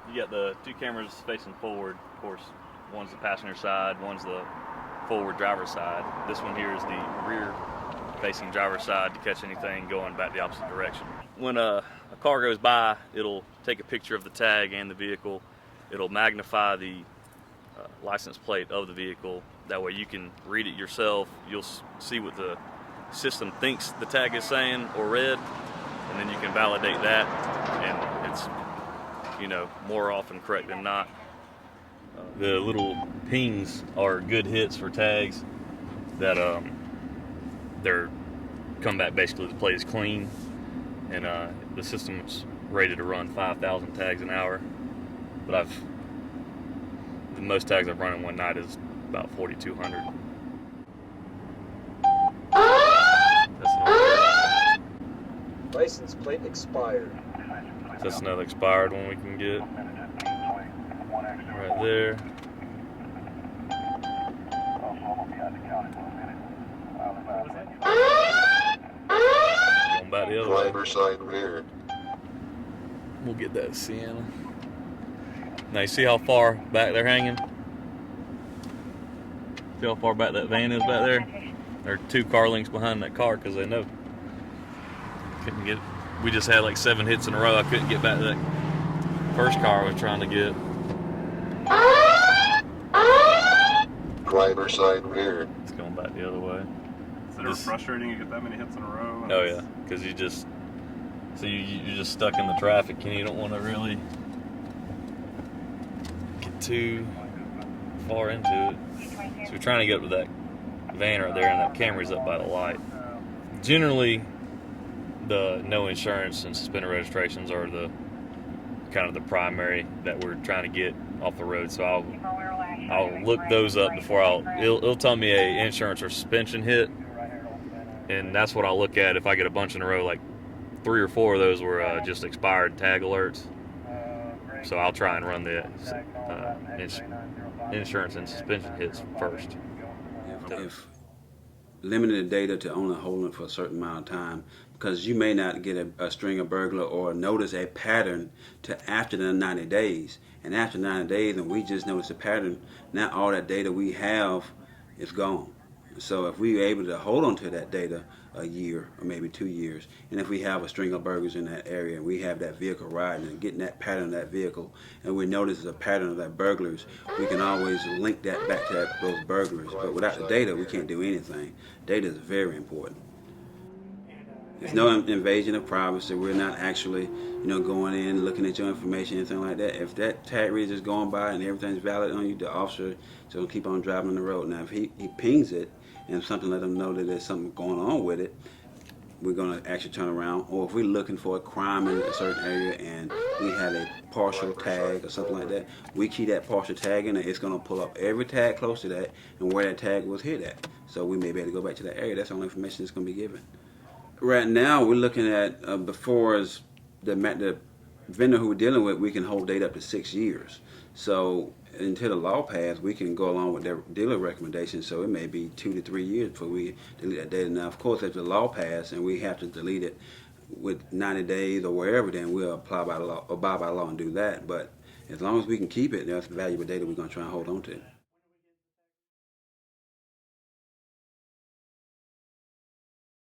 you got the two cameras facing forward. Of course, one's the passenger side, one's the forward driver's side. This one here is the rear facing driver's side to catch anything going back the opposite direction. When a car goes by, it'll take a picture of the tag and the vehicle. It'll magnify the license plate of the vehicle. That way you can read it yourself. You'll see what the system thinks the tag is saying or read, and then you can validate that, and it's, you know, more often correct than not. The little pings are good hits for tags that they're come back basically the plate is clean, and the system's rated to run 5,000 tags an hour, but the most tags I've run in one night is about 4,200. License plate expired. That's another expired one we can get. Right there. Going back the other way. Driver side rear. We'll get that Sienna. Now you see how far back they're hanging? See how far back that van is back there? They're 2 car lengths behind that car because they know. Couldn't get. We just had like 7 hits in a row. I couldn't get back to that first car I was trying to get. Driver side rear. It's going back the other way. Is it frustrating to get that many hits in a row? Oh yeah, because you're just stuck in the traffic and you don't want to really get too far into it. So we're trying to get up to that van right there, and that camera's up by the light. Generally, the no insurance and suspended registrations are the kind of the primary that we're trying to get off the road. So I'll look those up before it'll tell me a insurance or suspension hit, and that's what I'll look at if I get a bunch in a row. Like 3 or 4 of those were just expired tag alerts. So I'll try and run the insurance and suspension hits first. If limiting the data to only holding it for a certain amount of time, because you may not get a string of burglar or notice a pattern to after the 90 days. And after 90 days, and we just notice a pattern, now all that data we have is gone. So if we're able to hold on to that data a year or maybe 2 years, and if we have a string of burglars in that area and we have that vehicle riding and getting that pattern of that vehicle, and we notice a pattern of that burglars, we can always link that back to those burglars. But without the data, we can't do anything. Data is very important. There's no invasion of privacy. We're not actually, going in, looking at your information, anything like that. If that tag reader is going by and everything's valid on you, the officer is going to keep on driving on the road. Now, if he pings it and something let him know that there's something going on with it, we're going to actually turn around. Or if we're looking for a crime in a certain area and we have a partial tag or something like that, we key that partial tag in there. It's going to pull up every tag close to that and where that tag was hit at. So we may be able to go back to that area. That's the only information that's going to be given. Right now, we're looking at, before as the vendor who we're dealing with, we can hold data up to 6 years. So until the law passed, we can go along with their dealer recommendations. So it may be 2 to 3 years before we delete that data. Now, of course, if the law passed and we have to delete it with 90 days or wherever, then we'll abide by the law and do that. But as long as we can keep it, that's valuable data we're going to try and hold on to.